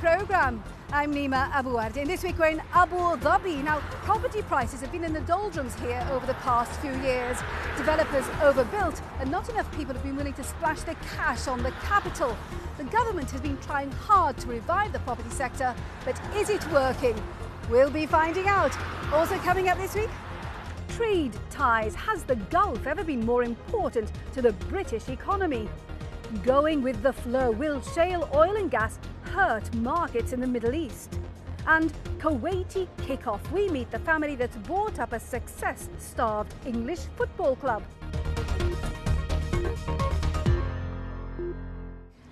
programme. I'm Nima Abouardi, and this week we're in Abu Dhabi. Now, property prices have been in the doldrums here over the past few years. Developers overbuilt, and not enough people have been willing to splash their cash on the capital. The government has been trying hard to revive the property sector, but is it working? We'll be finding out. Also coming up this week, trade ties. Has the Gulf ever been more important to the British economy? Going with the flow, will shale oil and gas hurt markets in the Middle East? And Kuwaiti kick-off. We meet the family that's brought up a success-starved English football club.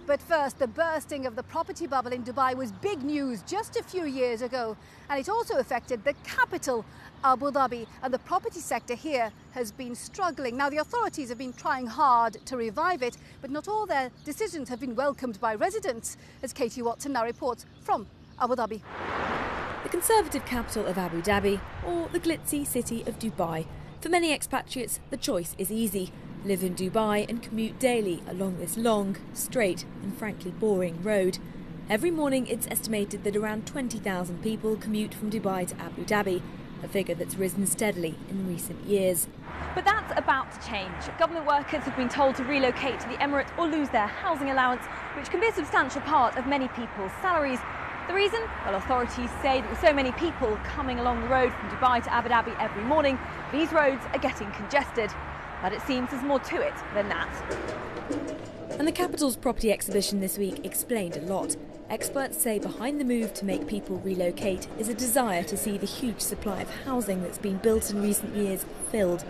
But first, the bursting of the property bubble in Dubai was big news just a few years ago, and it also affected the capital, Abu Dhabi, and the property sector here has been struggling. Now, the authorities have been trying hard to revive it, but not all their decisions have been welcomed by residents, as Katie Watson now reports from Abu Dhabi. The conservative capital of Abu Dhabi, or the glitzy city of Dubai. For many expatriates, the choice is easy. Live in Dubai and commute daily along this long, straight and frankly boring road. Every morning it's estimated that around 20,000 people commute from Dubai to Abu Dhabi, a figure that's risen steadily in recent years. But that's about to change. Government workers have been told to relocate to the Emirate or lose their housing allowance, which can be a substantial part of many people's salaries. The reason? Well, authorities say that with so many people coming along the road from Dubai to Abu Dhabi every morning, these roads are getting congested. But it seems there's more to it than that. And the capital's property exhibition this week explained a lot. Experts say behind the move to make people relocate is a desire to see the huge supply of housing that's been built in recent years filled.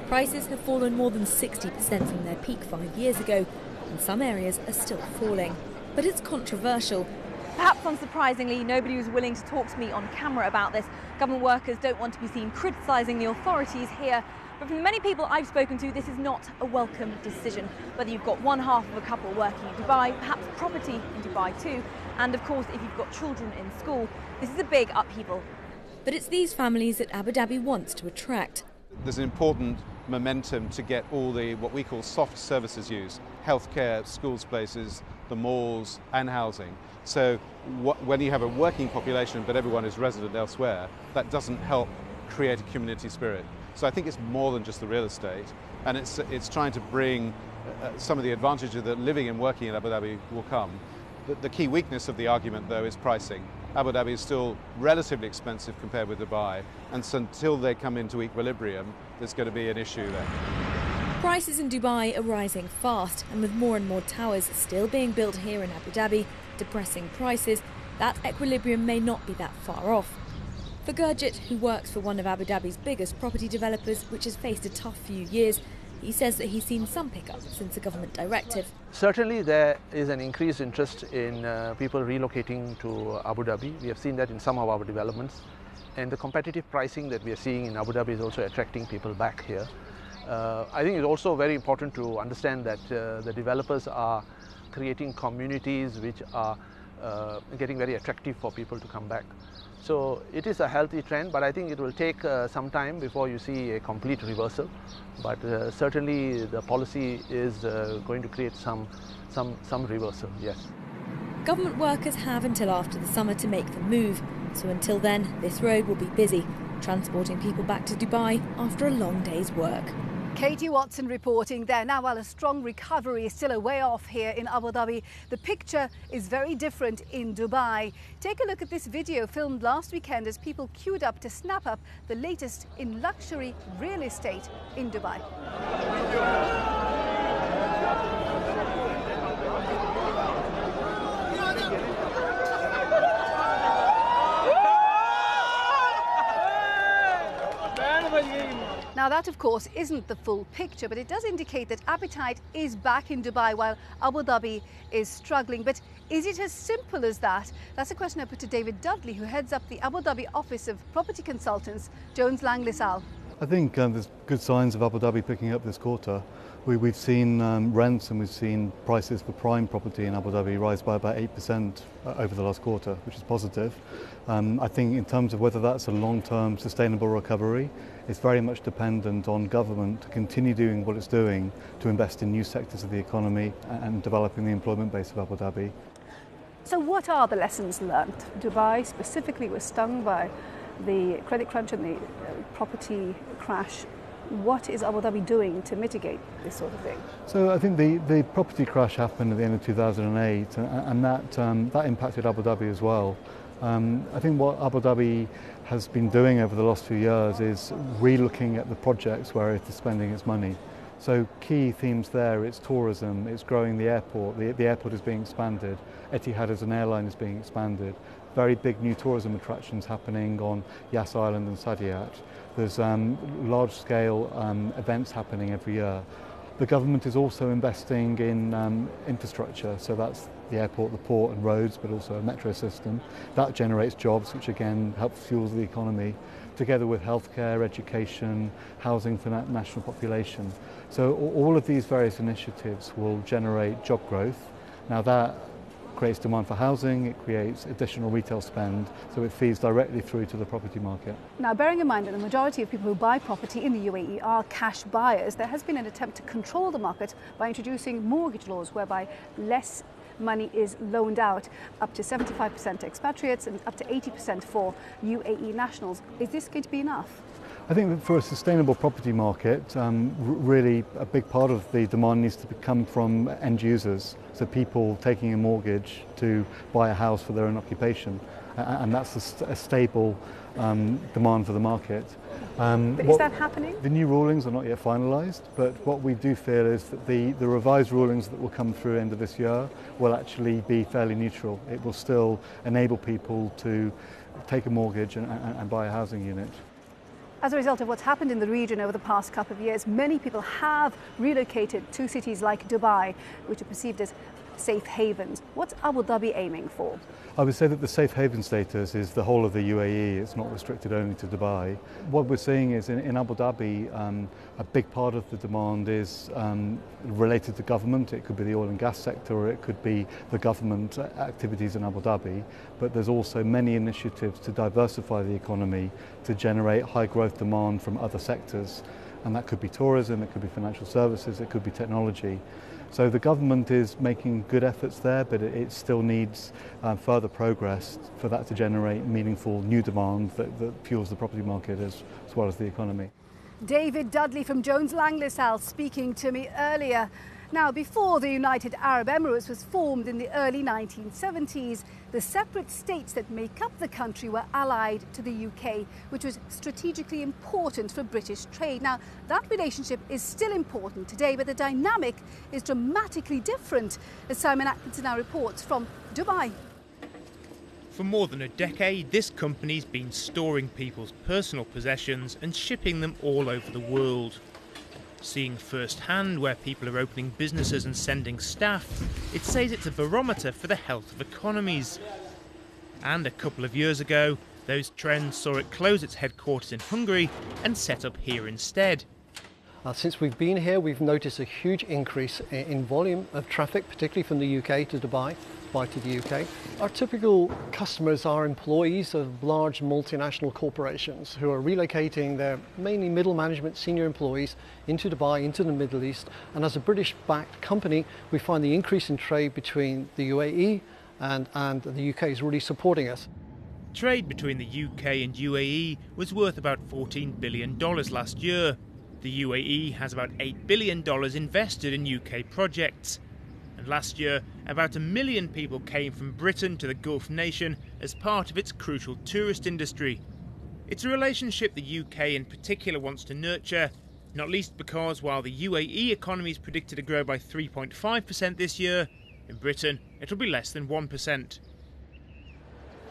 Prices have fallen more than 60% from their peak 5 years ago, and some areas are still falling. But it's controversial. Perhaps unsurprisingly, nobody was willing to talk to me on camera about this. Government workers don't want to be seen criticising the authorities here. But from the many people I've spoken to, this is not a welcome decision. Whether you've got one half of a couple working in Dubai, perhaps property in Dubai too, and of course if you've got children in school, this is a big upheaval. But it's these families that Abu Dhabi wants to attract. There's an important momentum to get all the what we call soft services used: healthcare, schools, places, the malls and housing. So when you have a working population but everyone is resident elsewhere, that doesn't help create a community spirit. So I think it's more than just the real estate, and it's trying to bring some of the advantages that living and working in Abu Dhabi will come. The key weakness of the argument, though, is pricing. Abu Dhabi is still relatively expensive compared with Dubai, and so until they come into equilibrium, there's going to be an issue there. Prices in Dubai are rising fast, and with more and more towers still being built here in Abu Dhabi, depressing prices, that equilibrium may not be that far off. For Gurjit, who works for one of Abu Dhabi's biggest property developers, which has faced a tough few years, he says that he's seen some pickup since the government directive. Certainly there is an increased interest in people relocating to Abu Dhabi. We have seen that in some of our developments. And the competitive pricing that we are seeing in Abu Dhabi is also attracting people back here. I think it's also very important to understand that the developers are creating communities which are getting very attractive for people to come back. So it is a healthy trend, but I think it will take some time before you see a complete reversal. But certainly the policy is going to create some reversal, yes. Government workers have until after the summer to make the move. So until then, this road will be busy, transporting people back to Dubai after a long day's work. Katie Watson reporting there. Now, while a strong recovery is still a way off here in Abu Dhabi, the picture is very different in Dubai. Take a look at this video filmed last weekend as people queued up to snap up the latest in luxury real estate in Dubai. Now that, of course, isn't the full picture, but it does indicate that appetite is back in Dubai while Abu Dhabi is struggling. But is it as simple as that? That's a question I put to David Dudley, who heads up the Abu Dhabi office of property consultants, Jones Lang LaSalle. I think there's good signs of Abu Dhabi picking up this quarter. We've seen rents and we've seen prices for prime property in Abu Dhabi rise by about 8% over the last quarter, which is positive. I think in terms of whether that's a long-term sustainable recovery, it's very much dependent on government to continue doing what it's doing to invest in new sectors of the economy and developing the employment base of Abu Dhabi. So what are the lessons learned? Dubai specifically was stung by the credit crunch and the property crash. What is Abu Dhabi doing to mitigate this sort of thing? So I think the property crash happened at the end of 2008 and that impacted Abu Dhabi as well. I think what Abu Dhabi has been doing over the last few years is re-looking at the projects where it is spending its money. So key themes there, it's tourism, it's growing the airport. The airport is being expanded. Etihad as an airline is being expanded. Very big new tourism attractions happening on Yas Island and Saadiyat. There's large-scale events happening every year. The government is also investing in infrastructure, so that's the airport, the port and roads, but also a metro system. That generates jobs, which again helps fuel the economy, together with healthcare, education, housing for the national population. So all of these various initiatives will generate job growth. Now that creates demand for housing, it creates additional retail spend, so it feeds directly through to the property market. Now, bearing in mind that the majority of people who buy property in the UAE are cash buyers, there has been an attempt to control the market by introducing mortgage laws whereby less money is loaned out, up to 75% to expatriates and up to 80% for UAE nationals. Is this going to be enough? I think that for a sustainable property market, really a big part of the demand needs to come from end users, so people taking a mortgage to buy a house for their own occupation, and that's a stable demand for the market. But is that happening? The new rulings are not yet finalised, but what we do feel is that the revised rulings that will come through end of this year will actually be fairly neutral. It will still enable people to take a mortgage and buy a housing unit. As a result of what's happened in the region over the past couple of years, many people have relocated to cities like Dubai, which are perceived as safe havens. What's Abu Dhabi aiming for? I would say that the safe haven status is the whole of the UAE. It's not restricted only to Dubai. What we're seeing is in Abu Dhabi, a big part of the demand is related to government. It could be the oil and gas sector, or it could be the government activities in Abu Dhabi. But there's also many initiatives to diversify the economy to generate high growth demand from other sectors. And that could be tourism, it could be financial services, it could be technology. So the government is making good efforts there, but it still needs further progress for that to generate meaningful new demand that fuels the property market as well as the economy. David Dudley from Jones Lang LaSalle speaking to me earlier. Now, before the United Arab Emirates was formed in the early 1970s, the separate states that make up the country were allied to the UK, which was strategically important for British trade. Now, that relationship is still important today, but the dynamic is dramatically different, as Simon Atkinson now reports from Dubai. For more than a decade, this company's been storing people's personal possessions and shipping them all over the world. Seeing firsthand where people are opening businesses and sending staff, it says it's a barometer for the health of economies. And a couple of years ago, those trends saw it close its headquarters in Hungary and set up here instead. Since we've been here, we've noticed a huge increase in volume of traffic, particularly from the UK to Dubai, Dubai to the UK. Our typical customers are employees of large multinational corporations who are relocating their mainly middle management, senior employees into Dubai, into the Middle East. And as a British-backed company, we find the increase in trade between the UAE and the UK is really supporting us. Trade between the UK and UAE was worth about $14 billion last year. The UAE has about $8 billion invested in UK projects. And last year, about 1 million people came from Britain to the Gulf nation as part of its crucial tourist industry. It's a relationship the UK in particular wants to nurture, not least because while the UAE economy is predicted to grow by 3.5% this year, in Britain it'll be less than 1%.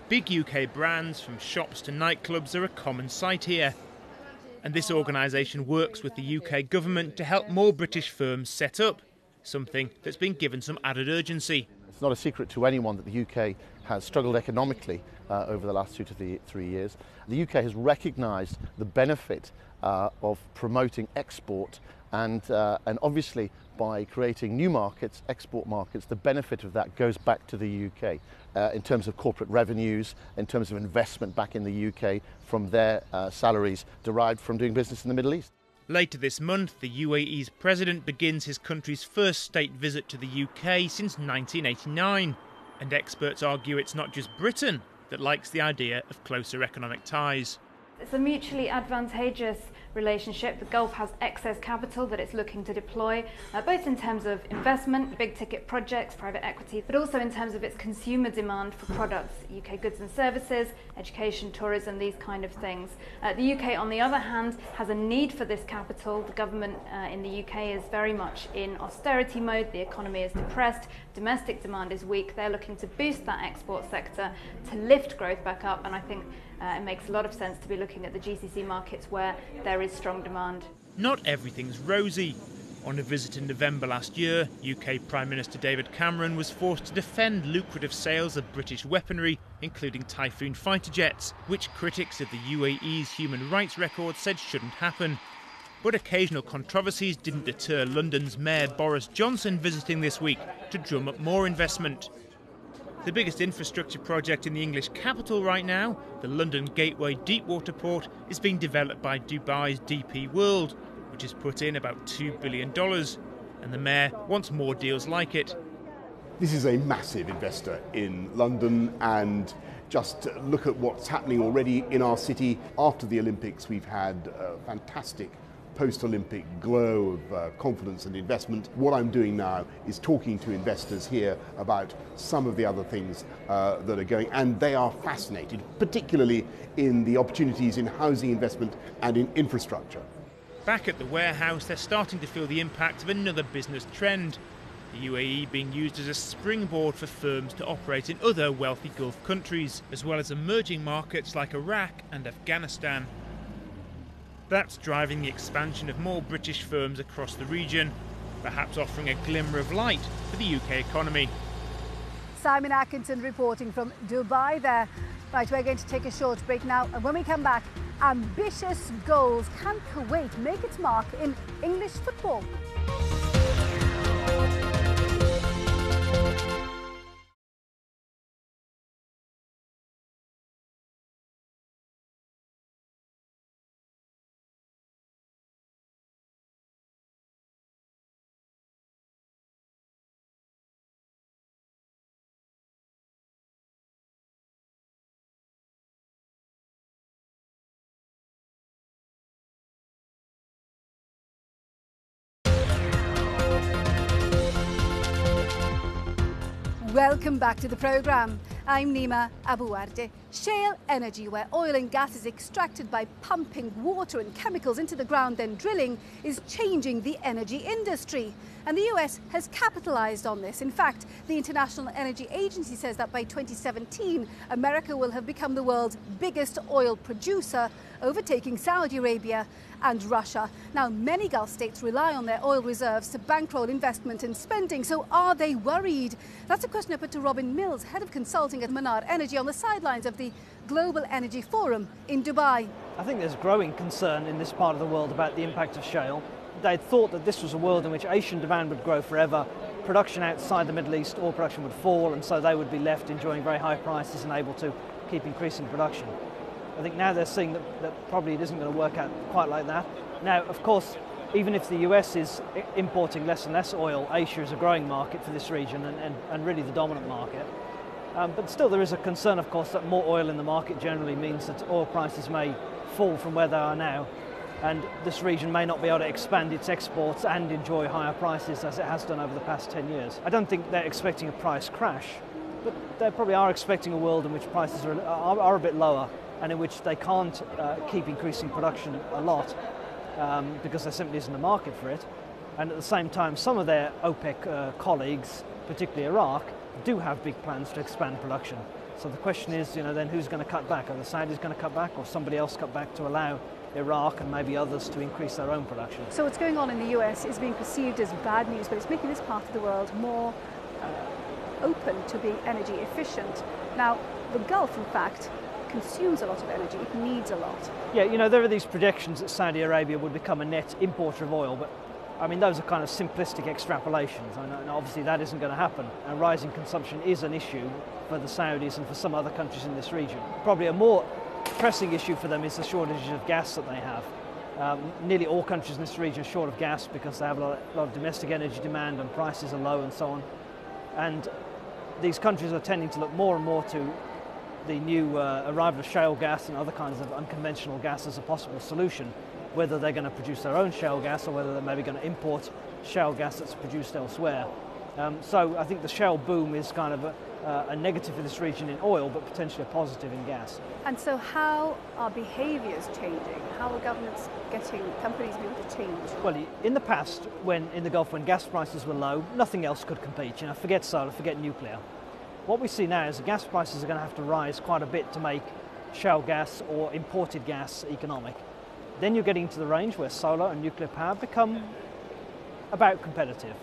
Big UK brands, from shops to nightclubs, are a common sight here. And this organisation works with the UK government to help more British firms set up, something that's been given some added urgency. It's not a secret to anyone that the UK has struggled economically over the last 2 to 3 years. The UK has recognised the benefit of promoting export and obviously by creating new markets, export markets, the benefit of that goes back to the UK in terms of corporate revenues, in terms of investment back in the UK from their salaries derived from doing business in the Middle East. Later this month, the UAE's president begins his country's first state visit to the UK since 1989. And experts argue it's not just Britain that likes the idea of closer economic ties. It's a mutually advantageous relationship. The Gulf has excess capital that it's looking to deploy, both in terms of investment, big ticket projects, private equity, but also in terms of its consumer demand for products, UK goods and services, education, tourism, these kind of things. The UK, on the other hand, has a need for this capital. The government in the UK is very much in austerity mode. The economy is depressed, domestic demand is weak. They're looking to boost that export sector to lift growth back up, and I think it makes a lot of sense to be looking at the GCC markets where there is strong demand. Not everything's rosy. On a visit in November last year, UK Prime Minister David Cameron was forced to defend lucrative sales of British weaponry, including Typhoon fighter jets, which critics of the UAE's human rights record said shouldn't happen. But occasional controversies didn't deter London's Mayor Boris Johnson visiting this week to drum up more investment. The biggest infrastructure project in the English capital right now, the London Gateway Deepwater Port, is being developed by Dubai's DP World, which has put in about $2 billion. And the Mayor wants more deals like it. This is a massive investor in London, and just look at what's happening already in our city. After the Olympics, we've had a fantastic post-Olympic glow of confidence and investment. What I'm doing now is talking to investors here about some of the other things that are going, and they are fascinated, particularly in the opportunities in housing investment and in infrastructure. Back at the warehouse, they're starting to feel the impact of another business trend. The UAE being used as a springboard for firms to operate in other wealthy Gulf countries, as well as emerging markets like Iraq and Afghanistan. That's driving the expansion of more British firms across the region, perhaps offering a glimmer of light for the UK economy. Simon Atkinson reporting from Dubai there. Right, we're going to take a short break now, and when we come back, ambitious goals. Can Kuwait make its mark in English football? Welcome back to the programme. I'm Nima Abuarde. Shale energy, where oil and gas is extracted by pumping water and chemicals into the ground, then drilling, is changing the energy industry. And the US has capitalised on this. In fact, the International Energy Agency says that by 2017, America will have become the world's biggest oil producer, overtaking Saudi Arabia and Russia. Now, many Gulf states rely on their oil reserves to bankroll investment and spending. So are they worried? That's a question I put to Robin Mills, Head of Consulting at Manar Energy, on the sidelines of the Global Energy Forum in Dubai. I think there's growing concern in this part of the world about the impact of shale. They'd thought that this was a world in which Asian demand would grow forever, production outside the Middle East, oil production would fall, and so they would be left enjoying very high prices and able to keep increasing production. I think now they're seeing that probably it isn't going to work out quite like that. Now, of course, even if the US is importing less and less oil, Asia is a growing market for this region and really the dominant market. But still there is a concern, of course, that more oil in the market generally means that oil prices may fall from where they are now, and this region may not be able to expand its exports and enjoy higher prices as it has done over the past 10 years. I don't think they're expecting a price crash, but they probably are expecting a world in which prices are a bit lower and in which they can't keep increasing production a lot because there simply isn't a market for it. And at the same time, some of their OPEC colleagues, particularly Iraq, do have big plans to expand production. So the question is, then who's going to cut back? Are the Saudis going to cut back, or somebody else cut back to allow Iraq and maybe others to increase their own production? So what's going on in the US is being perceived as bad news, but it's making this part of the world more open to being energy efficient. Now, the Gulf, in fact, consumes a lot of energy. It needs a lot. Yeah, there are these projections that Saudi Arabia would become a net importer of oil, but I mean, those are kind of simplistic extrapolations. And obviously that isn't going to happen. And rising consumption is an issue for the Saudis and for some other countries in this region. Probably a more pressing issue for them is the shortage of gas that they have. Nearly all countries in this region are short of gas because they have a lot of domestic energy demand and prices are low and so on. And these countries are tending to look more and more to the new arrival of shale gas and other kinds of unconventional gas as a possible solution, whether they're going to produce their own shale gas or whether they're maybe going to import shale gas that's produced elsewhere. So I think the shale boom is kind of a negative for this region in oil, but potentially a positive in gas. And so how are behaviours changing? How are governments getting companies being able to change? Well, in the past, in the Gulf, when gas prices were low, nothing else could compete. You know, forget solar, forget nuclear. What we see now is the gas prices are going to have to rise quite a bit to make shale gas or imported gas economic. Then you're getting to the range where solar and nuclear power become about competitive.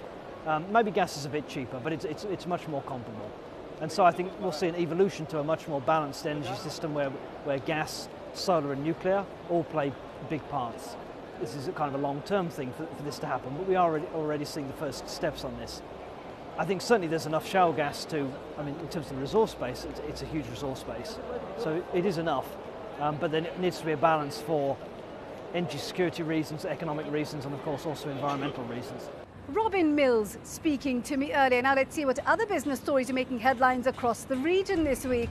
Maybe gas is a bit cheaper, but it's much more comparable. And so I think we'll see an evolution to a much more balanced energy system where gas, solar and nuclear all play big parts. This is a kind of a long-term thing for this to happen, but we are already seeing the first steps on this. I think certainly there's enough shale gas in terms of the resource base, it's a huge resource base. So it is enough, but then it needs to be a balance for energy security reasons, economic reasons, and of course also environmental reasons. Robin Mills speaking to me earlier. Now let's see what other business stories are making headlines across the region this week.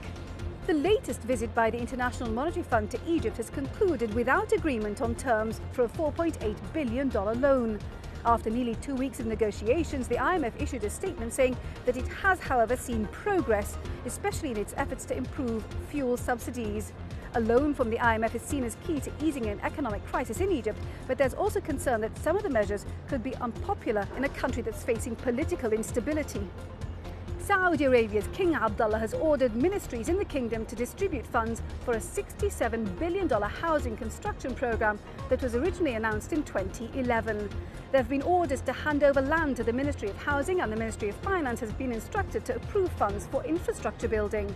The latest visit by the International Monetary Fund to Egypt has concluded without agreement on terms for a $4.8 billion loan. After nearly 2 weeks of negotiations, the IMF issued a statement saying that it has, however, seen progress, especially in its efforts to improve fuel subsidies. A loan from the IMF is seen as key to easing an economic crisis in Egypt, but there's also concern that some of the measures could be unpopular in a country that's facing political instability. Saudi Arabia's King Abdullah has ordered ministries in the kingdom to distribute funds for a $67 billion housing construction program that was originally announced in 2011. There have been orders to hand over land to the Ministry of Housing, and the Ministry of Finance has been instructed to approve funds for infrastructure building.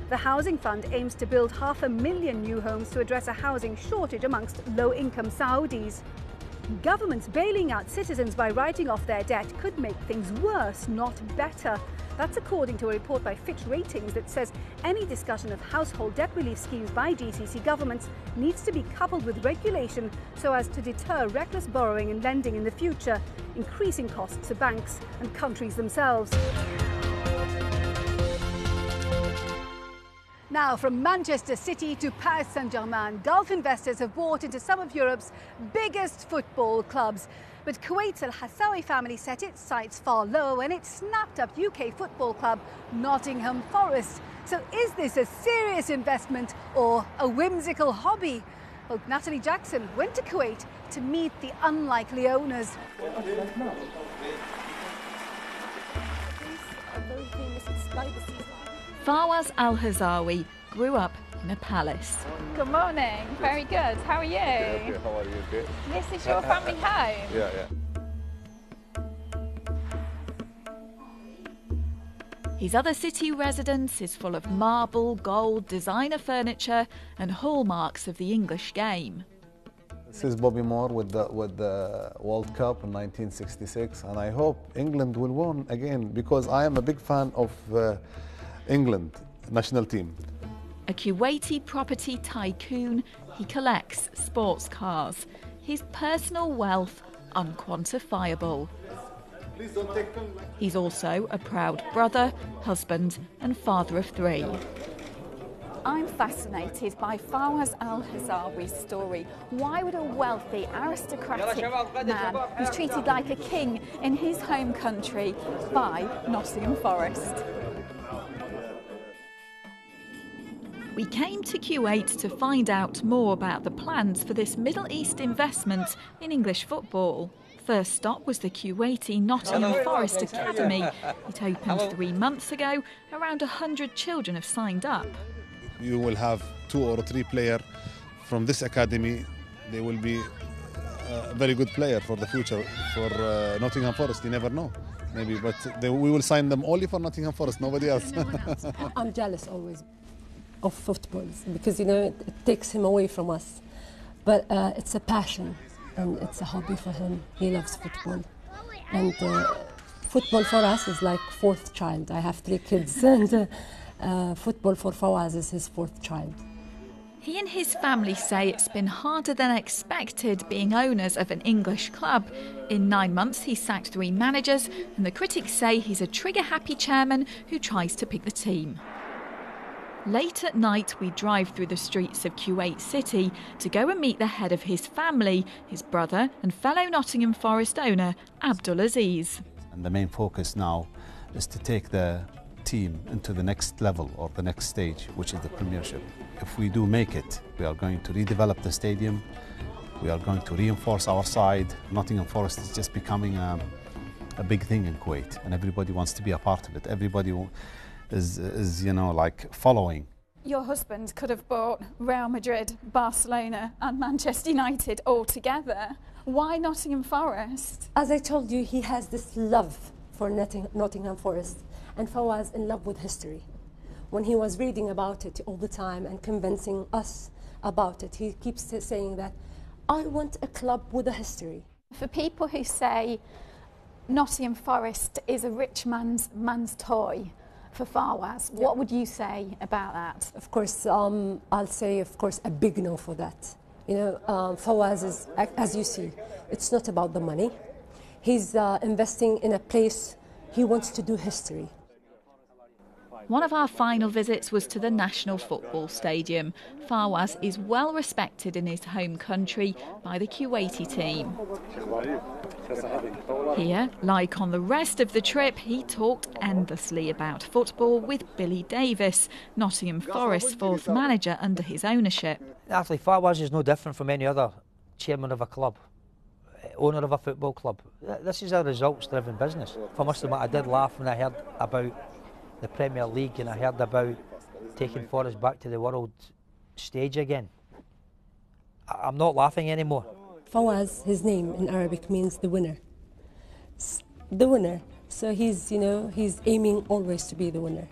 The Housing Fund aims to build 500,000 new homes to address a housing shortage amongst low-income Saudis. Governments bailing out citizens by writing off their debt could make things worse, not better. That's according to a report by Fitch Ratings that says any discussion of household debt relief schemes by GCC governments needs to be coupled with regulation so as to deter reckless borrowing and lending in the future, increasing costs to banks and countries themselves. Now, from Manchester City to Paris Saint-Germain, Gulf investors have bought into some of Europe's biggest football clubs. But Kuwait's Al Hassawi family set its sights far lower when it snapped up UK football club Nottingham Forest. So is this a serious investment or a whimsical hobby? Well, Natalie Jackson went to Kuwait to meet the unlikely owners. Fawaz Al Hassawi grew up in a palace. Good morning, very good. How are you? Yeah, how are you? Okay. This is your family home? Yeah. His other city residence is full of marble, gold, designer furniture and hallmarks of the English game. This is Bobby Moore with the World Cup in 1966, and I hope England will win again because I am a big fan of England national team. A Kuwaiti property tycoon, he collects sports cars. His personal wealth unquantifiable. Please don't take them. He's also a proud brother, husband and father of 3. I'm fascinated by Fawaz Al Hassawi's story. Why would a wealthy, aristocratic man who's treated like a king in his home country buy Nottingham Forest? We came to Kuwait to find out more about the plans for this Middle East investment in English football. First stop was the Kuwaiti Nottingham Forest Academy. It opened 3 months ago. Around 100 children have signed up. You will have 2 or 3 players from this academy. They will be a very good player for the future for Nottingham Forest. You never know, maybe, but we will sign them only for Nottingham Forest, nobody else. I'm jealous always of football because, you know, it takes him away from us. But it's a passion and it's a hobby for him. He loves football. And football for us is like 4th child. I have 3 kids and football for Fawaz is his 4th child. He and his family say it's been harder than expected being owners of an English club. In 9 months, he sacked 3 managers, and the critics say he's a trigger-happy chairman who tries to pick the team. Late at night, we drive through the streets of Kuwait City to go and meet the head of his family, his brother and fellow Nottingham Forest owner, Abdul Aziz. And the main focus now is to take the team into the next level or the next stage, which is the Premiership. If we do make it, we are going to redevelop the stadium, we are going to reinforce our side. Nottingham Forest is just becoming a big thing in Kuwait, and everybody wants to be a part of it. Everybody is you know, like following. Your husband could have bought Real Madrid, Barcelona and Manchester United all together. Why Nottingham Forest? As I told you, he has this love for Nottingham Forest, and Fawaz in love with history. When he was reading about it all the time and convincing us about it, he keeps saying that, I want a club with a history. For people who say Nottingham Forest is a rich man's toy for Fawaz, what would you say about that? Of course, I'll say, of course, a big no for that. You know, Fawaz is, as you see, it's not about the money. He's investing in a place he wants to do history. One of our final visits was to the National Football Stadium. Fawaz is well respected in his home country by the Kuwaiti team. Here, like on the rest of the trip, he talked endlessly about football with Billy Davis, Nottingham Forest's 4th manager under his ownership. Actually, Fawaz is no different from any other chairman of a club, owner of a football club. This is a results-driven business. I must admit, I did laugh when I heard about the Premier League and I heard about taking Forest back to the world stage again. I'm not laughing anymore. Fawaz, his name in Arabic means the winner. The winner. So he's, you know, he's aiming always to be the winner.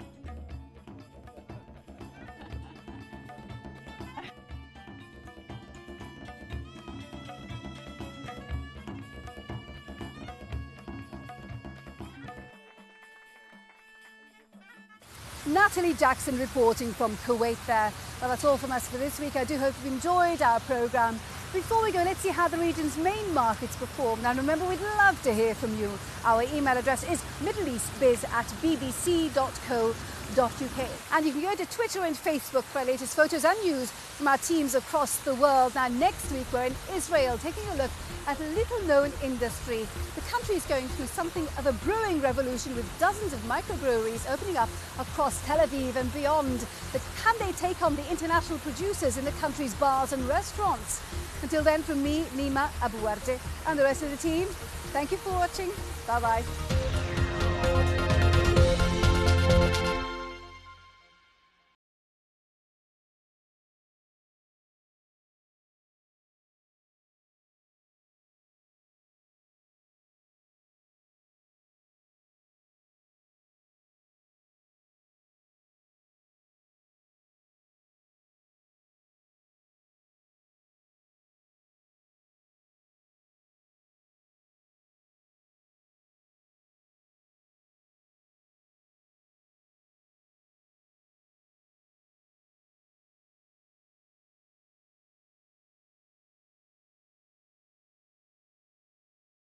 Natalie Jackson reporting from Kuwait there. Well, that's all from us for this week. I do hope you've enjoyed our programme. Before we go, let's see how the region's main markets perform. Now, remember, we'd love to hear from you. Our email address is middleeastbiz@bbc.co.uk. And you can go to Twitter and Facebook for our latest photos and news from our teams across the world. Now, next week, we're in Israel, taking a look at a little-known industry. The country is going through something of a brewing revolution with dozens of microbreweries opening up across Tel Aviv and beyond. But can they take on the international producers in the country's bars and restaurants? Until then, from me, Nima Abuarte, and the rest of the team, thank you for watching. Bye-bye.